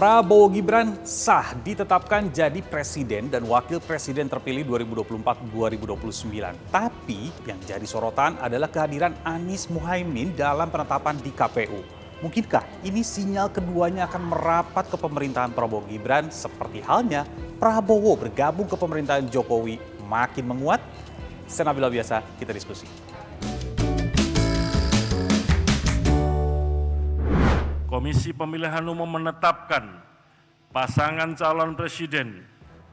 Prabowo Gibran sah ditetapkan jadi presiden dan wakil presiden terpilih 2024-2029. Tapi yang jadi sorotan adalah kehadiran Anies Muhaimin dalam penetapan di KPU. Mungkinkah ini sinyal keduanya akan merapat ke pemerintahan Prabowo Gibran seperti halnya Prabowo bergabung ke pemerintahan Jokowi makin menguat? Senabila biasa kita diskusi. Komisi Pemilihan Umum menetapkan pasangan calon presiden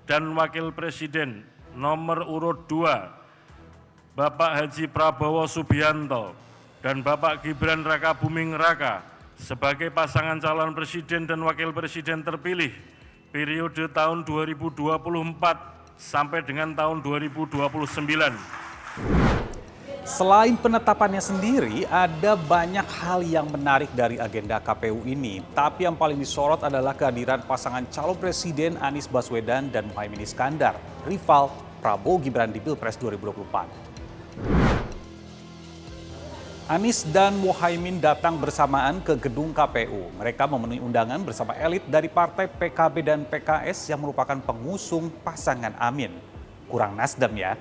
dan wakil presiden nomor urut 2, Bapak Haji Prabowo Subianto dan Bapak Gibran Rakabuming Raka sebagai pasangan calon presiden dan wakil presiden terpilih periode tahun 2024 sampai dengan tahun 2029. Selain penetapannya sendiri, ada banyak hal yang menarik dari agenda KPU ini. Tapi yang paling disorot adalah kehadiran pasangan calon presiden Anies Baswedan dan Muhaimin Iskandar, rival Prabowo Gibran di Pilpres 2024. Anies dan Muhaimin datang bersamaan ke gedung KPU. Mereka memenuhi undangan bersama elit dari partai PKB dan PKS yang merupakan pengusung pasangan Amin. Kurang nasdem ya.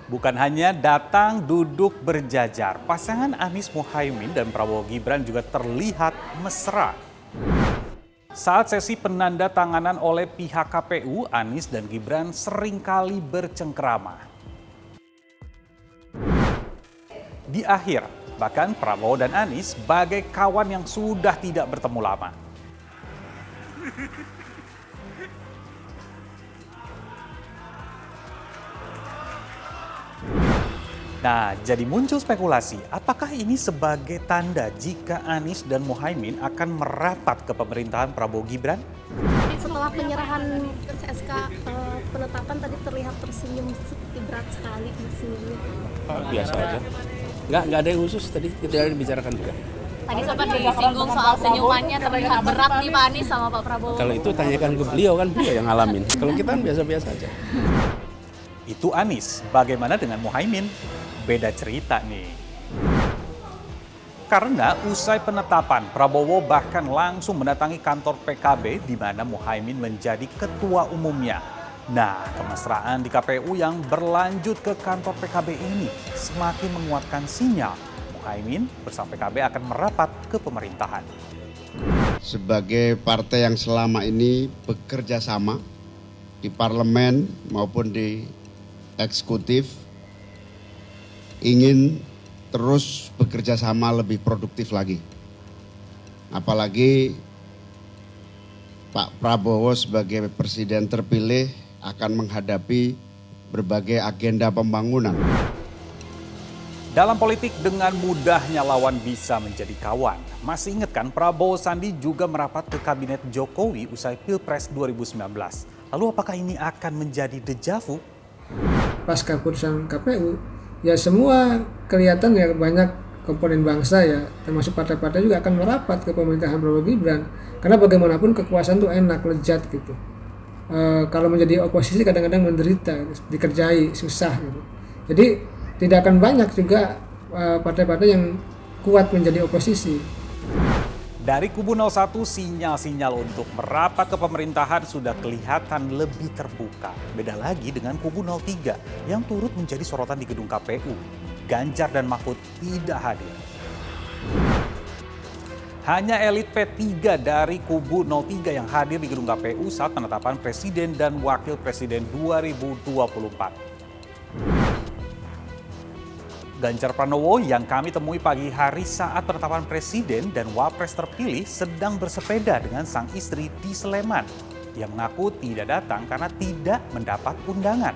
Bukan hanya datang duduk berjajar, pasangan Anies Muhaimin dan Prabowo Gibran juga terlihat mesra. Saat sesi penanda tanganan oleh pihak KPU, Anies dan Gibran seringkali bercengkrama. Di akhir, bahkan Prabowo dan Anies bagai kawan yang sudah tidak bertemu lama. Nah, jadi muncul spekulasi, apakah ini sebagai tanda jika Anies dan Muhaimin akan merapat ke pemerintahan Prabowo Gibran? Setelah penyerahan SK penetapan tadi terlihat tersenyum, seperti berat sekali senyumnya. Biasa aja. Nggak ada yang khusus, tadi kita dibicarakan juga. Tadi sempat disinggung soal senyumannya terlihat berat nih Pak Anies sama Pak Prabowo. Kalau itu tanyakan ke beliau, kan beliau yang ngalamin. Kalau kita kan biasa-biasa aja. Itu Anies, bagaimana dengan Muhaimin? Beda cerita nih. Karena usai penetapan, Prabowo bahkan langsung mendatangi kantor PKB di mana Muhaimin menjadi ketua umumnya. Nah, kemesraan di KPU yang berlanjut ke kantor PKB ini semakin menguatkan sinyal Muhaimin bersama PKB akan merapat ke pemerintahan. Sebagai partai yang selama ini bekerja sama di parlemen maupun di eksekutif, ingin terus bekerja sama lebih produktif lagi. Apalagi Pak Prabowo sebagai presiden terpilih akan menghadapi berbagai agenda pembangunan. Dalam politik dengan mudahnya lawan bisa menjadi kawan. Masih ingat kan Prabowo Sandi juga merapat ke kabinet Jokowi usai Pilpres 2019. Lalu apakah ini akan menjadi dejavu? Pasca keputusan KPU, ya semua kelihatan ya banyak komponen bangsa ya, termasuk partai-partai juga akan merapat ke pemerintahan Prabowo Gibran. Karena bagaimanapun kekuasaan tuh enak, lezat gitu. Kalau menjadi oposisi kadang-kadang menderita, dikerjai, susah gitu. Jadi tidak akan banyak juga partai-partai yang kuat menjadi oposisi. Dari kubu 01, sinyal-sinyal untuk merapat ke pemerintahan sudah kelihatan lebih terbuka. Beda lagi dengan kubu 03 yang turut menjadi sorotan di gedung KPU. Ganjar dan Mahfud tidak hadir. Hanya elit P3 dari kubu 03 yang hadir di gedung KPU saat penetapan presiden dan wakil presiden 2024. Ganjar Pranowo yang kami temui pagi hari saat penetapan presiden dan wapres terpilih sedang bersepeda dengan sang istri di Sleman. Dia mengaku tidak datang karena tidak mendapat undangan.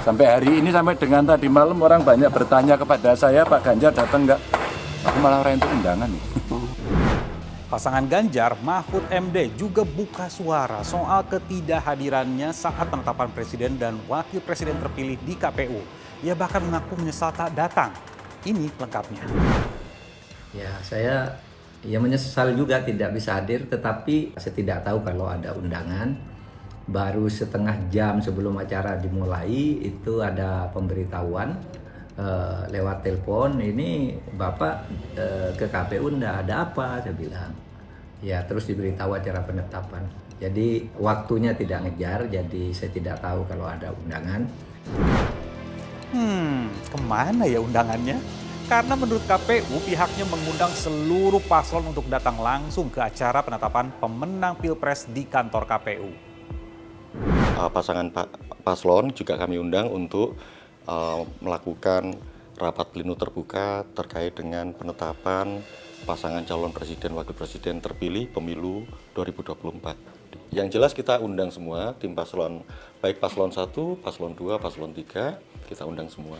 Sampai hari ini, sampai dengan tadi malam orang banyak bertanya kepada saya, Pak Ganjar datang nggak? Aku malah orang itu undangan nih. Pasangan Ganjar, Mahfud MD juga buka suara soal ketidakhadirannya saat penetapan presiden dan wakil presiden terpilih di KPU. Ia bahkan mengaku menyesal tak datang. Ini lengkapnya. Ya, saya menyesal juga tidak bisa hadir, tetapi saya tidak tahu kalau ada undangan. Baru setengah jam sebelum acara dimulai itu ada pemberitahuan lewat telepon, ini Bapak ke KPU enggak, ada apa? Saya bilang. Ya, terus diberitahu acara penetapan. Jadi waktunya tidak ngejar, jadi saya tidak tahu kalau ada undangan. Kemana ya undangannya? Karena menurut KPU pihaknya mengundang seluruh paslon untuk datang langsung ke acara penetapan pemenang Pilpres di kantor KPU. Pasangan paslon juga kami undang untuk melakukan rapat pleno terbuka terkait dengan penetapan pasangan calon presiden wakil presiden terpilih pemilu 2024. Yang jelas kita undang semua tim paslon, baik paslon 1, paslon 2, paslon 3, kita undang semua.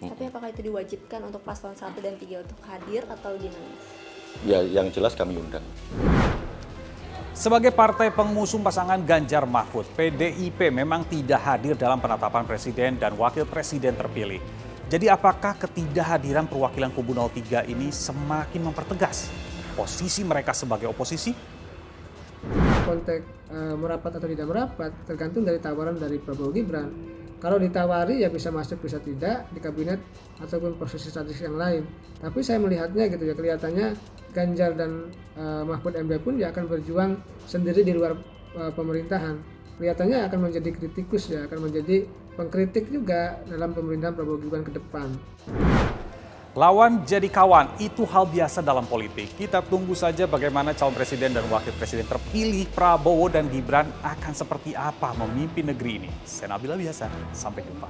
Tapi apakah itu diwajibkan untuk paslon 1 dan 3 untuk hadir atau gimana? Ya, yang jelas kami undang. Sebagai partai pengusung pasangan Ganjar Mahfud, PDIP memang tidak hadir dalam penetapan presiden dan wakil presiden terpilih. Jadi apakah ketidakhadiran perwakilan kubu 03 ini semakin mempertegas posisi mereka sebagai oposisi? Konteks merapat atau tidak merapat tergantung dari tawaran dari Prabowo Gibran. Kalau ditawari ya bisa masuk bisa tidak di kabinet ataupun posisi strategis yang lain. Tapi saya melihatnya gitu ya, kelihatannya Ganjar dan Mahfud MD pun ya akan berjuang sendiri di luar pemerintahan. Kelihatannya akan menjadi kritikus ya, akan menjadi pengkritik juga dalam pemerintahan Prabowo Gibran ke depan. Lawan jadi kawan, itu hal biasa dalam politik. Kita tunggu saja bagaimana calon presiden dan wakil presiden terpilih Prabowo dan Gibran akan seperti apa memimpin negeri ini. Saya Nabila Biasa, sampai jumpa.